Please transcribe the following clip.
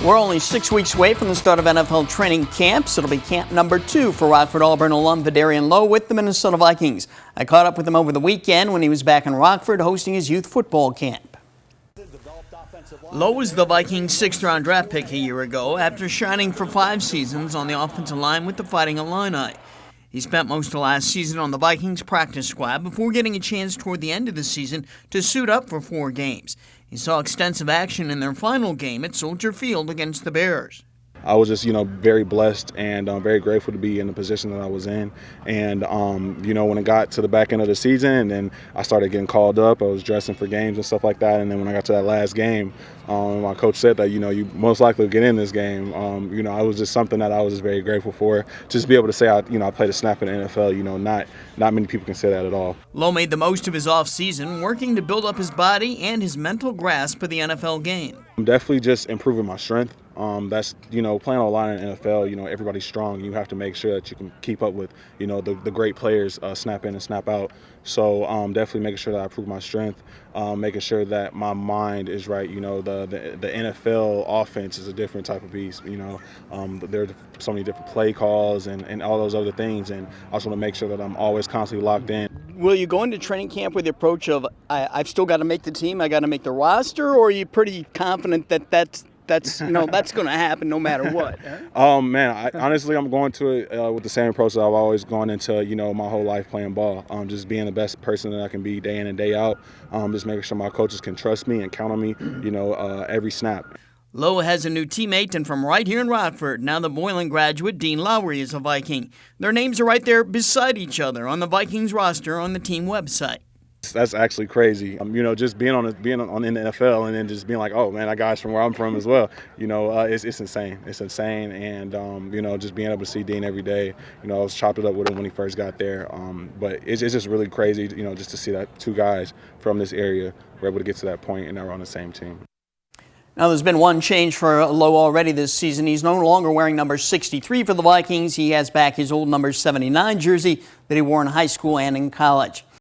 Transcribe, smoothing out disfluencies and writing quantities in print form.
We're only 6 weeks away from the start of NFL training camps. It'll be camp number 2 for Rockford Auburn alum Vederian Lowe with the Minnesota Vikings. I caught up with him over the weekend when he was back in Rockford hosting his youth football camp. Lowe was the Vikings' 6th-round draft pick a year ago after shining for 5 seasons on the offensive line with the Fighting Illini. He spent most of last season on the Vikings practice squad before getting a chance toward the end of the season to suit up for 4 games. He saw extensive action in their final game at Soldier Field against the Bears. I was just, very blessed and very grateful to be in the position that I was in. And, when it got to the back end of the season and then I started getting called up, I was dressing for games and stuff like that. And then when I got to that last game, my coach said that, you most likely will get in this game. It was just something that I was just very grateful for. Just be able to say, I played a snap in the NFL, not many people can say that at all. Lowe made the most of his offseason, working to build up his body and his mental grasp of the NFL game. I'm definitely just improving my strength. That's, playing a lot in the NFL, everybody's strong. You have to make sure that you can keep up with, the great players snap in and snap out. So definitely making sure that I improve my strength, making sure that my mind is right. The NFL offense is a different type of beast. There are so many different play calls and all those other things. And I just want to make sure that I'm always constantly locked in. Will you go into training camp with the approach of, I've still got to make the team, I got to make the roster, or are you pretty confident that that's going to happen no matter what? Honestly, I'm going to it with the same approach that I've always gone into, my whole life playing ball. Just being the best person that I can be day in and day out. Just making sure my coaches can trust me and count on me, every snap. Lowe has a new teammate, and from right here in Rockford, now the Boylan graduate Dean Lowry is a Viking. Their names are right there beside each other on the Vikings roster on the team website. That's actually crazy. Just being in the NFL and then just being like, oh man, that guy's from where I'm from as well. It's insane. It's insane, and just being able to see Dean every day. I was chopped it up with him when he first got there. But it's just really crazy. Just to see that 2 guys from this area were able to get to that point and now we're on the same team. Now, there's been one change for Lowe already this season. He's no longer wearing number 63 for the Vikings. He has back his old number 79 jersey that he wore in high school and in college.